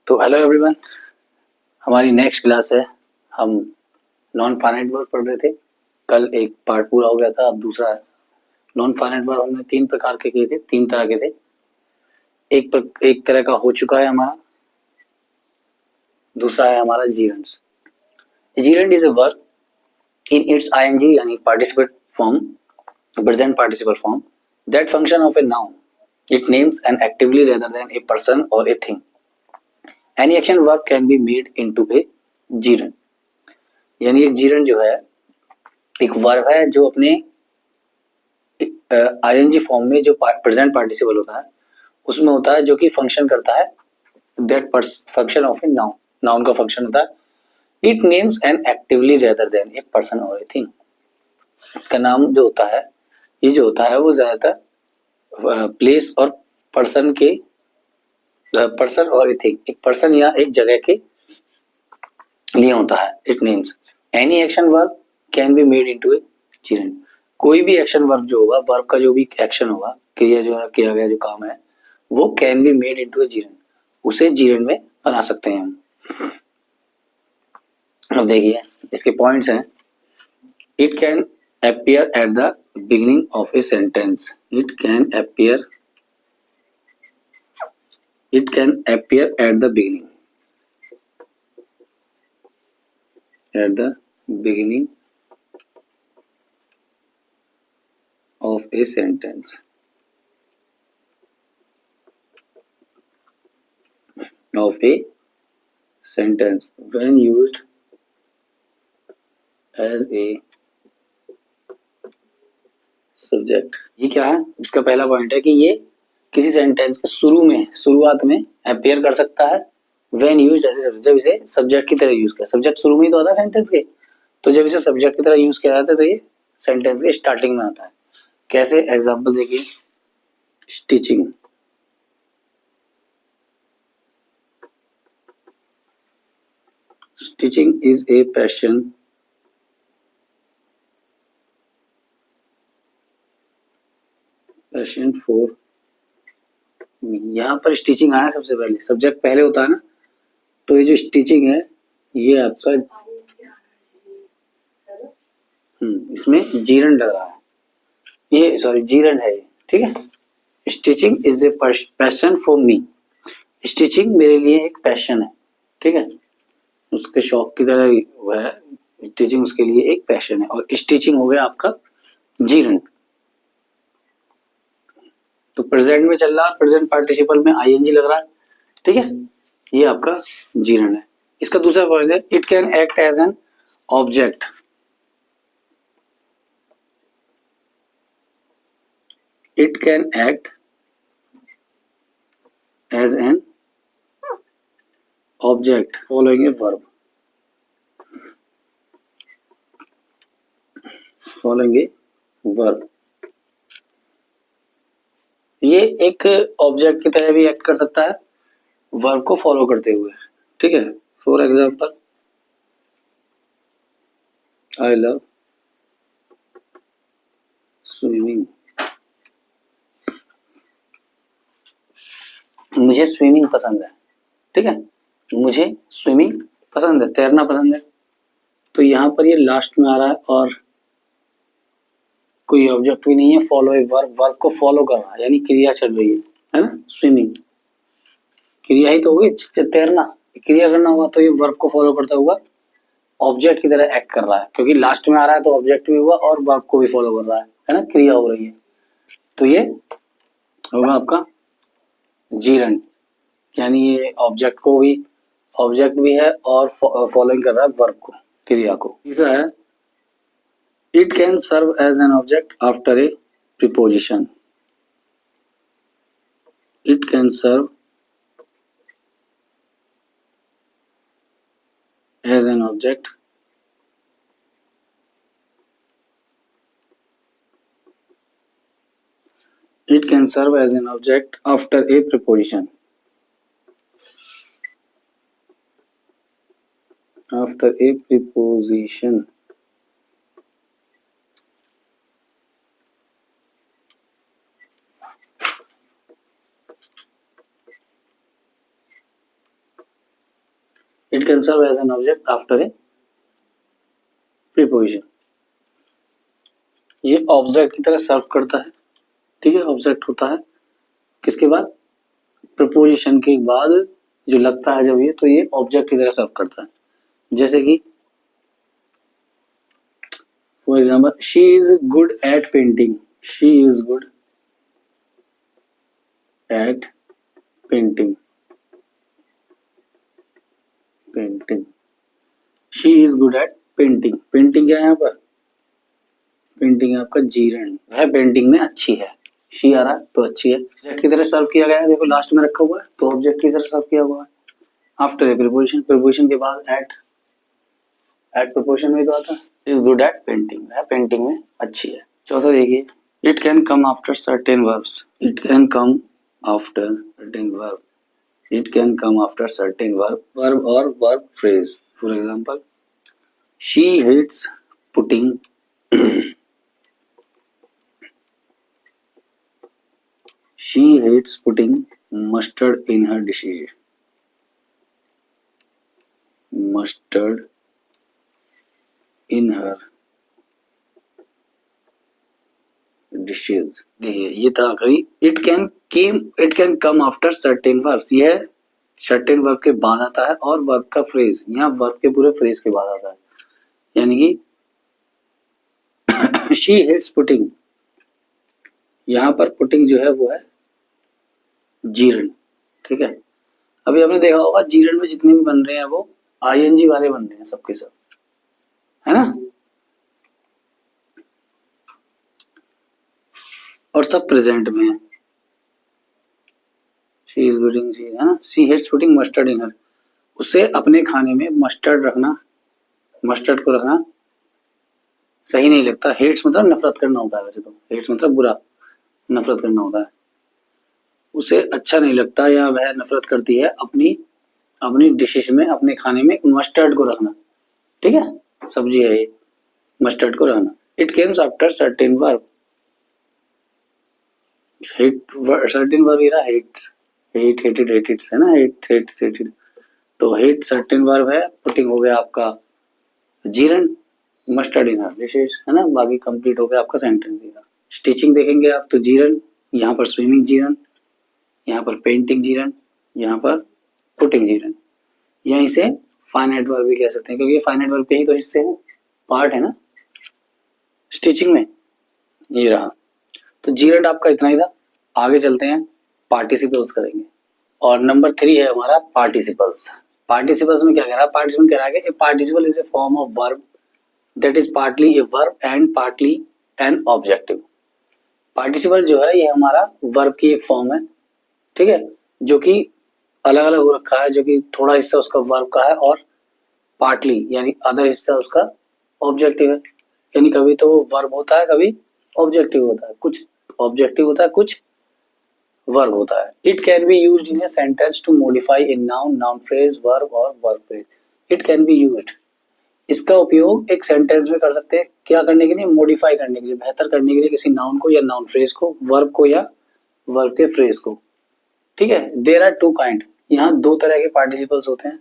तो hello everyone, हमारी next class है। हम नॉन फाइनाइट वर्ब पढ़ रहे थे। कल एक पार्ट पूरा हो गया था, अब दूसरा है। नॉन फाइनाइट वर्ब हमने तीन प्रकार के किए थे, तीन तरह के थे। एक तरह का हो चुका है हमारा, दूसरा है हमारा gerunds. Gerund is a verb in its ING यानी participle form, present participle form, that function of a noun, it names an activity rather than a person और a thing. Any action verb can be made into a gerund. यानी एक जीरेंड जो है एक verb है जो अपने आईएनजी फॉर्म में जो प्रेजेंट पार्टिसिपल होता है उसमें होता है, जो कि फंक्शन करता है that function of a noun. Noun का फंक्शन होता है it names an activity rather than a person और ए थिंग। इसका नाम जो होता है, ये जो होता है वो ज्यादातर प्लेस और पर्सन के पर्सन और ए थिंग, एक पर्सन या एक जगह के लिए होता है। It names any action verb can be made into a जीरेंड। कोई भी एक्शन वर्ब जो होगा, वर्ब का जो भी एक्शन होगा, क्रिया जो है, किया गया जो काम है, वो can be made into a जीरेंड, उसे जीरेंड में बना सकते हैं हम। अब देखिए इसके पॉइंट्स हैं। It can appear at the beginning of a sentence. It can appear at the beginning, of a sentence, when used as a subject. ये क्या है, इसका पहला पॉइंट है कि ये किसी सेंटेंस के शुरुआत में अपीयर कर सकता है when used as a subject, जब इसे सब्जेक्ट की तरह यूज किया। सब्जेक्ट शुरू में ही तो आता है सेंटेंस के, तो जब इसे सब्जेक्ट की तरह यूज किया जाता है तो ये सेंटेंस के स्टार्टिंग में आता है। कैसे, एग्जांपल देखिए। Stitching, stitching is a passion for me. यहाँ पर स्टिचिंग आया सबसे पहले, सब्जेक्ट पहले होता है ना, तो ये जो स्टिचिंग है ये आपका इसमें जीरन लग रहा है, ये सॉरी जीरन है, ठीक है। Stitching is a passion for me. Stitching मेरे लिए एक पैशन है, ठीक है, उसके शौक की तरह वह है। स्टिचिंग उसके लिए एक पैशन है, और स्टिचिंग हो गया आपका जीरन। तो प्रेजेंट में चल रहा है, प्रेजेंट पार्टिसिपल में आईएनजी लग रहा है, ठीक है, ये आपका जीरन है। इसका दूसरा पॉइंट है, it can act as an object. It can act as an object following a verb. ये एक ऑब्जेक्ट की तरह भी एक्ट कर सकता है वर्ब को फॉलो करते हुए, ठीक है। For example, I love swimming. मुझे स्विमिंग पसंद है, ठीक है, मुझे स्विमिंग पसंद है, तैरना पसंद है। तो यहाँ पर ये लास्ट में आ रहा है और कोई ऑब्जेक्ट भी नहीं है, फॉलो ए वर्ब, वर्ब को फॉलो कर रहा है, यानी क्रिया चल रही है ना। स्विमिंग क्रिया ही तो हुई, तैरना क्रिया करना हुआ, तो ये वर्ब को फॉलो करता हुआ ऑब्जेक्ट की तरह एक्ट कर रहा है, क्योंकि लास्ट में आ रहा है तो ऑब्जेक्ट भी हुआ और वर्ब को भी फॉलो कर रहा है ना, क्रिया हो रही है। तो ये होगा आपका जीरन, यानी ये ऑब्जेक्ट भी है और फॉलोइंग कर रहा है वर्ब को, क्रिया को। तीसरा है, it can serve as an object after a preposition. It can serve as an object after a preposition. It can serve as an object after a preposition. ये ऑब्जेक्ट की तरह सर्व करता है, ठीक है, ऑब्जेक्ट होता है किसके बाद, प्रपोजिशन के बाद जो लगता है जब ये, तो ये ऑब्जेक्ट की तरह सर्व करता है। जैसे कि for example, she is good at painting, she is good at painting, painting, she is good at painting. Painting क्या है यहाँ पर, पेंटिंग आपका जीरण है, पेंटिंग में अच्छी है, शी आ रहा है तो अच्छी है, ऑब्जेक्ट की तरह सर्व किया गया है, देखो लास्ट में रखा हुआ है तो ऑब्जेक्ट की तरह सर्व किया हुआ है। आफ्टर ए प्रीपोजिशन, प्रीपोजिशन के बाद एट, एट प्रीपोजिशन में तो आता है इज गुड एट पेंटिंग, है पेंटिंग में अच्छी है। चौथा देखिए, it can come after certain verbs, it can come after certain verb, it can come after certain verb, verb और verb phrase. For example, she hates putting she hates putting mustard in her dishes, mustard in her dishes। देखिए ये था कभी, it can come after certain verbs, यह certain verb के बाद आता है, और वर्ब का फ्रेज, यहाँ वर्ब के पूरे फ्रेज के बाद आता है, यानी कि she hates putting, यहाँ पर पुटिंग जो है वो है जीरण, ठीक है। अभी आपने देखा होगा जीरण में जितने भी बन रहे हैं वो आईएनजी वाले बन रहे हैं सबके सब, है ना, और सब प्रेजेंट में है। शी इज गुडिंग, शी है ना, शी हेट्स पुटिंग मस्टर्ड इन हर, उसे अपने खाने में मस्टर्ड रखना, मस्टर्ड को रखना सही नहीं लगता। हेट्स मतलब नफरत करना होता है, वैसे तो हेट्स मतलब बुरा, नफरत करना होता है, उसे अच्छा नहीं लगता या वह नफरत करती है अपनी अपनी डिशेस में, अपने खाने में मस्टर्ड को रखना, ठीक है, सब्जी है ये, मस्टर्ड को रखना। It Kemps after certain verb, hate certain verb ये रहा, हेट्स, हेट हेटेड हेटेड्स है ना, हेट हेट्स हेटेड, तो हेट सर्टेन वर्ब है, पुटिंग हो गया आपका जीरण, मस्टर्ड इन हर डिशेस, है ना, बाकी कंप्लीट हो गया आपका सेंटेंस। स्टिचिंग देखेंगे आप तो जीरण, यहाँ पर स्विमिंग जीरण, यहाँ पर पेंटिंग जीरण, यहाँ पर पुटिंग जीरण, यहीं से फाइनाइट वर्ब भी कह सकते हैं, क्योंकि ये फाइनाइट वर्ब के ही तो हिस्से हैं, पार्ट है ना स्टिचिंग में, ये रहा। तो जीरण आपका इतना ही था। आगे चलते हैं, पार्टिसिपल्स करेंगे, और नंबर 3 है हमारा पार्टिसिपल्स। पार्टिसिपल्स में क्या कह रहा है, पार्टिसिपल कह रहा है कि participle is a form of verb that is partly a verb and partly an objective. Participle जो है ये हमारा वर्ब की एक फॉर्म है, ठीक है, जो कि अलग अलग हो रखा है, जो कि थोड़ा हिस्सा उसका वर्ब का है और पार्टली यानी आधा हिस्सा उसका ऑब्जेक्टिव है, यानी कभी तो वो वर्ब होता है, कभी ऑब्जेक्टिव होता है, कुछ ऑब्जेक्टिव होता है, कुछ वर्ब होता है। It can be used in a sentence to modify a noun, noun phrase, verb और verb phrase. It can be used, इसका उपयोग एक सेंटेंस में कर सकते हैं, क्या करने के लिए, मॉडिफाई करने के लिए, बेहतर करने के लिए किसी नाउन को या नाउन फ्रेज को, वर्ब को या वर्ब के फ्रेज को, ठीक है। देयर आर टू काइंड, यहाँ दो तरह के पार्टिसिपल्स होते हैं,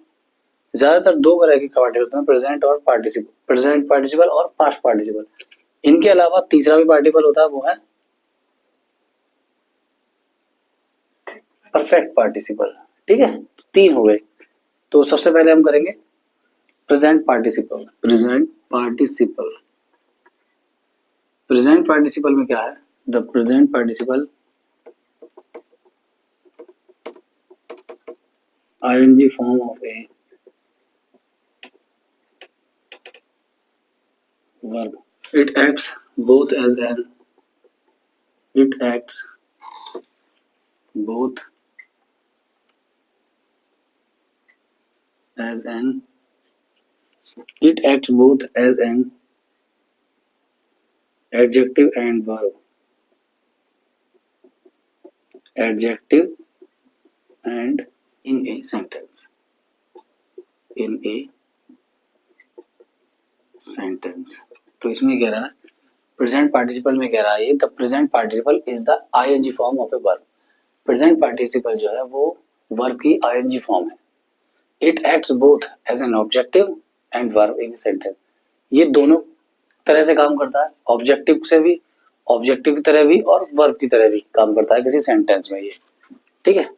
ज्यादातर दो तरह के पार्टिसिपल होते हैं, प्रेजेंट और पार्टिसिपल, प्रेजेंट पार्टिसिपल और पास्ट पार्टिसिपल। इनके अलावा तीसरा भी पार्टिसिपल होता है, वो है परफेक्ट पार्टिसिपल, ठीक है। 3 हो गए, तो सबसे पहले हम करेंगे present participle. Present participle, present participle में क्या है, the present participle ing form of a verb, it acts both as an, it acts both as an, it acts both as an adjective and verb, adjective and in a sentence, in a sentence। तो इसमें कह रहा है present participle में कह रहा है ये, the present participle is the ING form of a verb. Present participle जो है वो वर्ब की आईएनजी फॉर्म है। It acts both as an objective and verb in sentence. ये दोनों तरह से काम करता है, ऑब्जेक्टिव से भी, ऑब्जेक्टिव की तरह भी और वर्ब की तरह भी काम करता है किसी सेंटेंस में ये, ठीक है।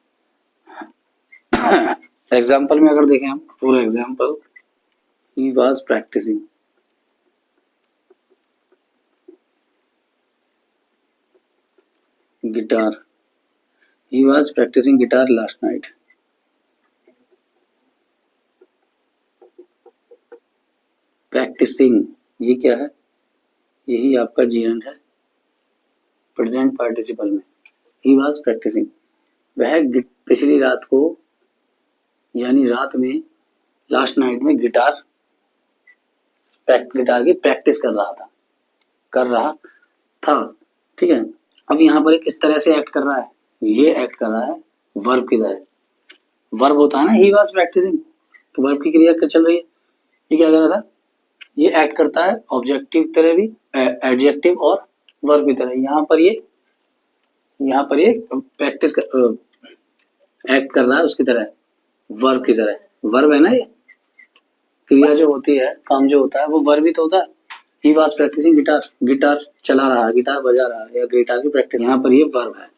एग्जाम्पल में अगर देखें हम, for example he was practicing, guitar, he was practicing guitar last night। Practicing ये क्या है, यही आपका जीवन है प्रेजेंट पार्टिसिपल में। ही वाज प्रैक्टिसिंग, वह पिछली रात को यानी रात में, लास्ट नाइट में गिटार की प्रैक्टिस कर रहा था, ठीक है। अब यहाँ पर किस तरह से एक्ट कर रहा है, ये एक्ट कर रहा है वर्ब की तरह। वर्ब होता है ना ही वाज प्रैक्टिसिंग, तो वर्ब की क्रिया चल रही है, ये क्या कर रहा था, ये एक्ट करता है ऑब्जेक्टिव की तरह भी, एडजेक्टिव और वर्ब की तरह। यहाँ पर ये प्रैक्टिस एक्ट कर रहा है उसकी तरह, वर्ब की तरह। वर्ब है ना, ये क्रिया जो होती है, काम जो होता है वो वर्ब ही तो होता है। He was practicing guitar, guitar चला रहा है, गिटार बजा रहा है या गिटार की प्रैक्टिस, यहाँ पर ये वर्ब है।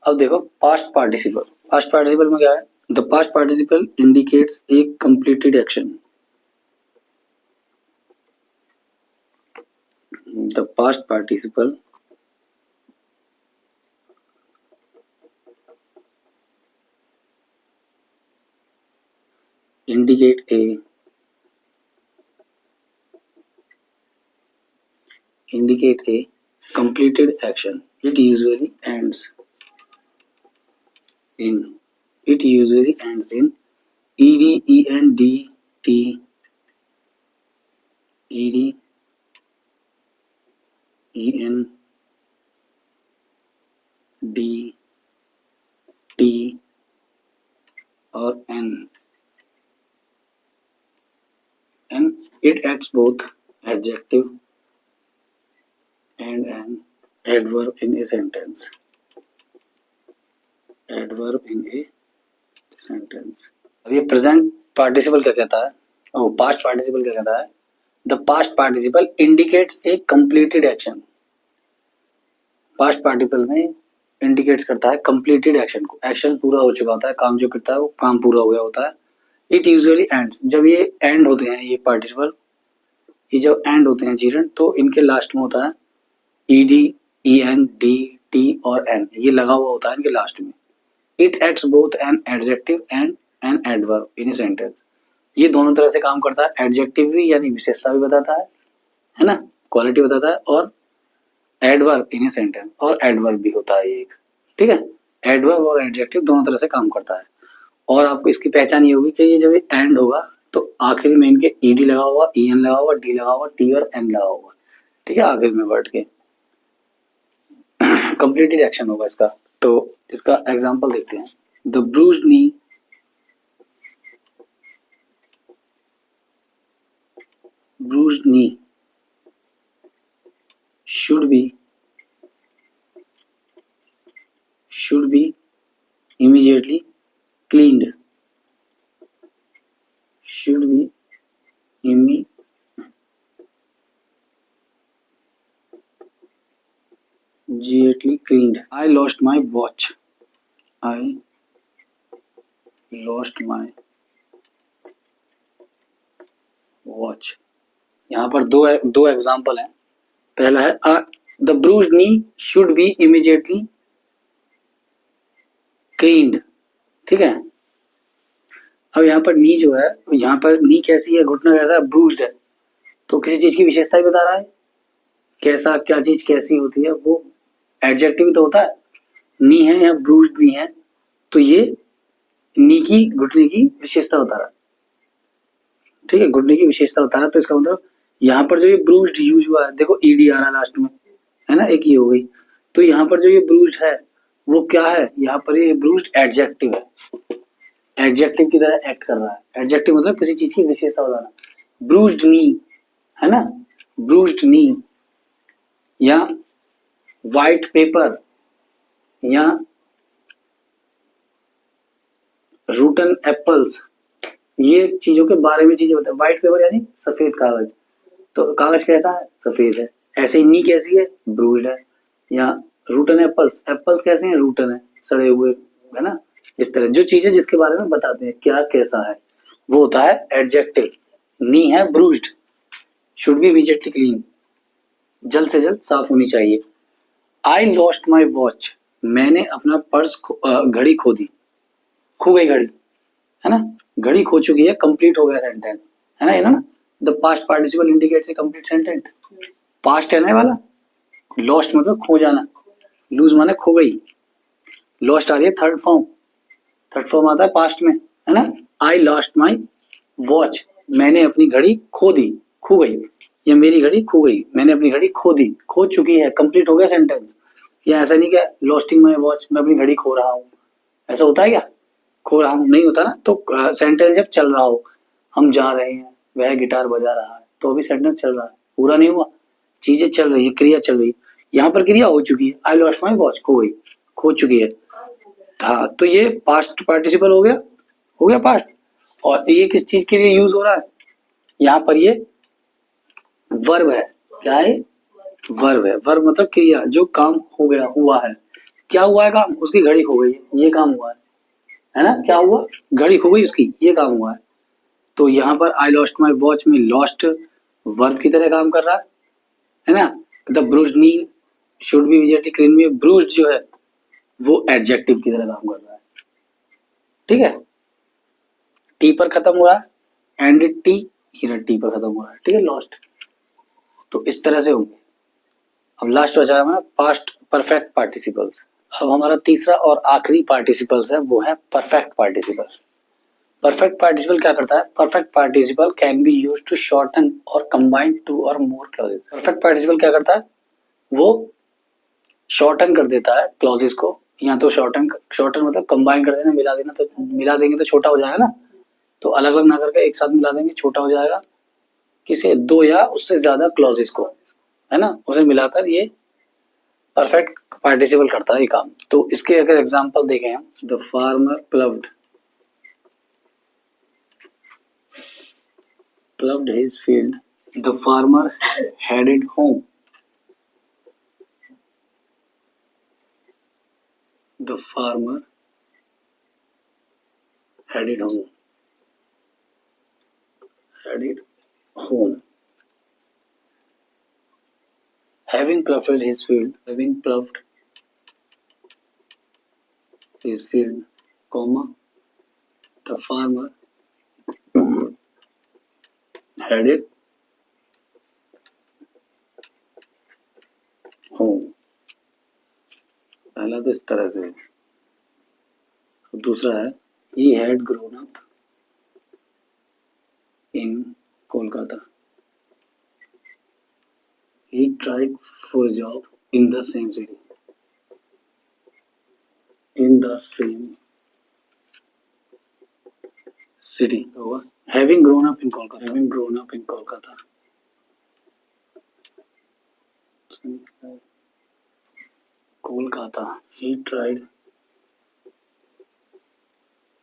अब देखो पास्ट पार्टिसिपल, पास्ट पार्टिसिपल में क्या है, the past participle indicates a completed action. The past participle indicate a completed action. It usually ends in ed, end, t, ed, en, d, t और n, and it adds both adjective and an adverb in a sentence. Adverb in a sentence. अब ये present participle क्या कहता है, और past participle क्या कहता है, the past participle indicates a completed action. Past participle में इंडिकेट्स करता है कंप्लीटेड एक्शन को, एक्शन पूरा हो चुका होता है, काम जो करता है वो काम पूरा हो गया होता है। इट यूजुअली एंड्स, जब ये एंड होते हैं ये पार्टिसिपल, ये जब एंड होते हैं जीरण, तो इनके लास्ट में होता है ईडी, en, डी, टी और एन, ये लगा हुआ होता है इनके लास्ट में। It acts both an adjective and an adverb in sentence. ये दोनों तरह से काम करता है, एडजेक्टिव भी यानी विशेषता भी बताता है ना, क्वालिटी बताता है, और एडवर्ब इन सेंटेंस, और एडवर्ब भी होता है एक, ठीक है। एडवर्ब और एडजेक्टिव दोनों तरह से काम करता है। और आपको इसकी पहचान ये होगी कि ये जब एंड होगा तो आखिरी में इनके ईडी लगा हुआ, en लगा हुआ, डी लगा हुआ, टी और एन लगा हुआ, ठीक है, आखिर में वर्ड के कंप्लीटेड एक्शन होगा इसका। तो इसका एग्जांपल देखते हैं। The bruised knee should be immediately cleaned. Should be immediately cleaned. I lost my watch. यहाँ पर दो एग्जाम्पल हैं। पहला है the bruised knee should be immediately cleaned, ठीक है। अब यहाँ पर नी जो है, यहाँ पर नी कैसी है, घुटना कैसा है, ब्रूज्ड है, तो किसी चीज की विशेषता ही बता रहा है, कैसा, क्या चीज कैसी होती है, वो एडजेक्टिव तो होता है। नी है या ब्रूज्ड नी है, तो ये नी की, घुटने की विशेषता बता रहा है, ठीक है, घुटने की विशेषता बता रहा है। तो इसका मतलब यहाँ पर जो ये ब्रूज्ड यूज हुआ है, देखो ईडी आ रहा लास्ट में, है ना, एक ये हो गई। तो यहाँ पर जो ये ब्रूज्ड है वो क्या है, यहाँ पर ये ब्रूज्ड एडजेक्टिव है, एडजेक्टिव की तरह एक्ट कर रहा है। एडजेक्टिव मतलब किसी चीज की विशेषता बताना। ब्रूज्ड नी है ना, ब्रूज्ड नी, या व्हाइट पेपर, या रूटन एप्पल्स, ये चीजों के बारे में चीजें बताए। व्हाइट पेपर यानी सफेद कागज, तो कागज कैसा है, सफेद है। ऐसे ही नी कैसी है, ब्रूज्ड है। या रूटन एप्पल्स, एप्पल्स कैसे हैं, रूटन है, सड़े हुए, है ना। इस तरह जो चीजें जिसके बारे में बताते हैं क्या कैसा है, वो होता है एडजेक्टिव। नी है bruised, should be immediately clean, जल्द से जल्द साफ होनी चाहिए। आई लॉस्ट माई वॉच, मैंने अपना पर्स घड़ी खो दी, खो गई घड़ी, है ना, घड़ी खो चुकी है, कंप्लीट हो गया सेंटेंस, है ना, ये ना। The past participle indicates a complete sentence. Past है ना ये वाला, लॉस्ट मतलब खो जाना, लूज माने खो गई, लॉस्ट आ रही है थर्ड फॉर्म, थर्ड फॉर्म आता है पास्ट में, है ना। आई लॉस्ट माई वॉच, मैंने अपनी घड़ी खो दी, खो गई, या मेरी घड़ी खो गई, मैंने अपनी घड़ी खो दी, खो चुकी है, कंप्लीट हो गया सेंटेंस। या ऐसा नहीं क्या लॉस्टिंग माई वॉच, मैं अपनी घड़ी खो रहा हूँ, ऐसा होता है क्या, खो रहा हूँ नहीं होता ना। तो सेंटेंस जब चल रहा हो, हम जा रहे हैं, वह गिटार बजा रहा है, तो अभी सेंटेंस चल रहा है, पूरा नहीं हुआ, चीजें चल रही है, क्रिया चल रही है। यहाँ पर क्रिया हो चुकी है, आई लॉस्ट माई वॉच, खो गई, खो चुकी है। हाँ, तो ये पास्ट पार्टिसिपल हो गया पास्ट। और ये किस चीज के लिए यूज हो रहा है, यहाँ पर ये वर्ब है, क्या है, वर्ब है। वर्ब मतलब क्रिया, जो काम हो गया, हुआ है, क्या हुआ है काम, उसकी घड़ी खो गई है, ये काम हुआ है ना, क्या हुआ, घड़ी खो गई उसकी, ये काम हुआ है। तो यहाँ पर आई लॉस्ट माई वॉच में लॉस्ट वर्ब की तरह काम कर रहा है ना। The bruised knee should be immediately clean में ब्रूज्ड जो है वो एडजेक्टिव की तरह काम कर रहा है, ठीक है। टी पर खत्म हो रहा है, एंड टी, टी पर खत्म हो रहा है, ठीक है, लॉस्ट। तो इस तरह से होंगे। अब लास्ट बचा है हमारा पास्ट परफेक्ट पार्टिसिपल्स। अब हमारा तीसरा और आखिरी पार्टिसिपल्स है, वो है परफेक्ट पार्टिसिपल। परफेक्ट पार्टिसिपल क्या करता है, perfect participle can be used to shorten और कंबाइन टू और मोर क्लॉजेस। परफेक्ट पार्टिसिपल क्या करता है, वो शॉर्टन कर देता है क्लॉजेस को, या तो शॉर्टन शॉर्टन मतलब कंबाइन कर देना, मिला देना, तो मिला देंगे तो छोटा हो जाएगा ना, तो अलग अलग ना करके एक साथ मिला देंगे, छोटा हो जाएगा। किसे, दो या उससे ज्यादा क्लॉजेस को, है ना, उसे मिलाकर ये परफेक्ट पार्टिसिपल करता है ये काम। तो इसके अगर एग्जांपल देखें हम, the farmer ploughed his field, the farmer headed home, the farmer headed home, having ploughed his field, comma, the farmer headed home। पहला तो इस तरह से, दूसरा है he had grown up in Kolkata, he tried for a job in the same city, होगा having grown up in Kolkata, Kolkata, he tried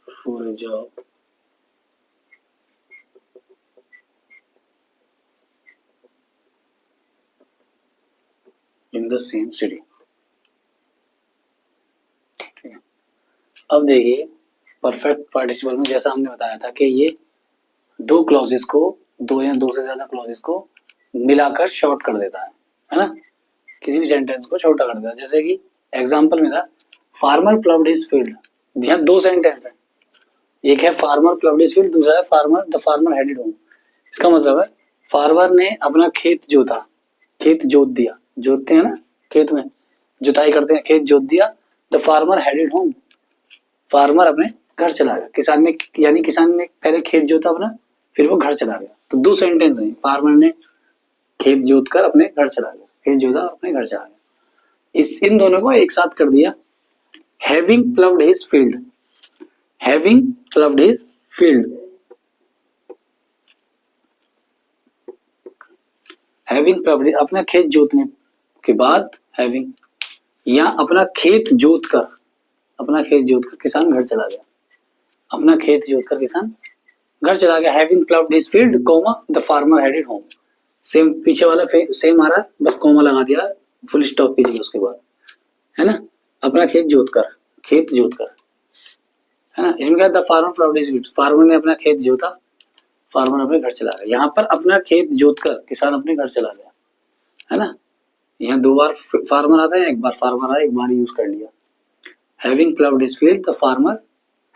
for a job in the same city। अब देखिए परफेक्ट पार्टिसिपल में जैसा हमने बताया था कि ये दो क्लॉजेस को, दो या दो से ज्यादा क्लॉजेस को मिलाकर शॉर्ट कर देता है ना, किसी भी सेंटेंस को छोटा कर देता है। जैसे कि एग्जांपल में था फार्मर प्लव्ड हिज फील्ड, यहाँ दो सेंटेंस है, एक है फार्मर प्लव्ड हिज फील्ड, दूसरा है farmer the farmer headed home. इसका मतलब है फार्मर ने अपना खेत जोता, खेत जोत दिया, जोतते हैं ना खेत में, जुताई करते हैं, खेत जोत दिया। The farmer headed home, farmer अपने घर चला गया, किसान ने, यानी किसान ने पहले खेत जोता अपना, फिर वो घर चला गया। तो दो सेंटेंस है, फार्मर ने खेत जोत कर अपने घर चला गया, खेत जोता अपने घर चला गया। इन दोनों को एक साथ कर दिया, having ploughed his field, having ploughed his field, having ploughed, अपना खेत जोतने के बाद, हैविंग, या अपना खेत जोत कर किसान घर चला गया, अपना खेत जोत कर किसान घर चला गया, having ploughed his field comma the farmer headed home. Same पीछे वाला सेम आ रहा है, बस कॉमा लगा दिया, फुल स्टॉप कीजिए उसके बाद, है ना। अपना खेत जोत कर, खेत जोत कर, है ना। इसमें क्या, the farmer ploughed his field, farmer ने अपना खेत जोता, फार्मर अपने घर चला गया। यहाँ पर अपना खेत जोत कर किसान अपने घर चला गया, है ना। यहाँ दो बार फार्मर आता है, एक बार फार्मर आया, एक बार यूज कर लिया। Having ploughed his field the farmer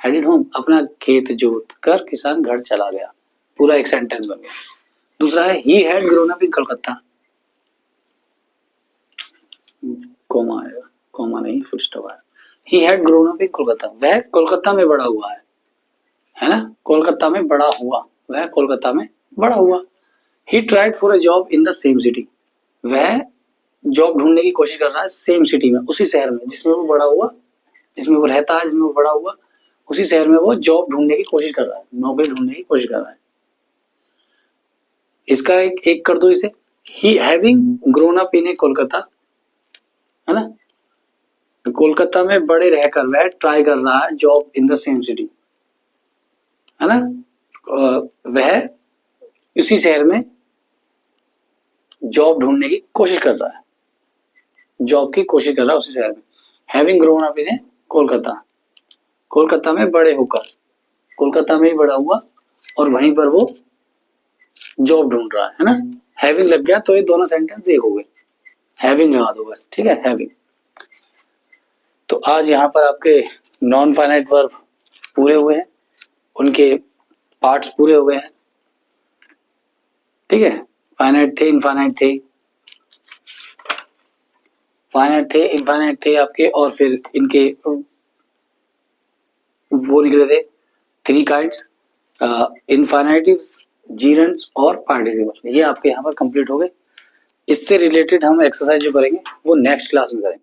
headed home, अपना खेत जोत कर किसान घर चला गया, पूरा एक सेंटेंस बन गया। दूसरा है he had grown up in Kolkata, comma आएगा, कॉमा नहीं फुल स्टॉप आएगा। ही हैड ग्रोन अप इन कोलकाता, वह कोलकाता में बड़ा हुआ है ना, कोलकाता में बड़ा हुआ, वह कोलकाता में बड़ा हुआ। He tried for a job in the same city, वह जॉब ढूंढने की कोशिश कर रहा है सेम सिटी में, उसी शहर में जिसमें वो बड़ा हुआ, जिसमें वो रहता है, जिसमें वो बड़ा हुआ, उसी शहर में वो जॉब ढूंढने की कोशिश कर रहा है, नौकरी ढूंढने की कोशिश कर रहा है। इसका एक कर दो इसे, he having grown up in a Kolkata, है ना, कोलकाता में बड़े रहकर वह ट्राई कर रहा है job in the same city, है ना। वह उसी शहर में जॉब ढूंढने की कोशिश कर रहा है, जॉब की कोशिश कर रहा है उसी शहर में। हैविंग ग्रोन अप इन कोलकाता, कोलकाता में बड़े होकर, कोलकाता में ही बड़ा हुआ और वहीं पर वो जॉब ढूंढ रहा है ना। हैविंग लग गया तो ये दोनों सेंटेंस एक हो गए, हैविंग लगा दो बस, ठीक है, हैविंग। तो आज यहाँ पर आपके नॉन फाइनाइट वर्ब पूरे हुए हैं, उनके पार्ट्स पूरे हो गए हैं, ठीक है। फाइनाइट थे, इनफाइनाइट थे, फाइनाइट थे, इनफाइनाइट थे आपके, और फिर इनके वो निकले थे 3 काइंड्स, इनफाइनाइटिव्स, जीरंड्स और पार्टिसिपल, ये आपके यहाँ पर कंप्लीट हो गए। इससे रिलेटेड हम एक्सरसाइज जो करेंगे वो नेक्स्ट क्लास में करेंगे।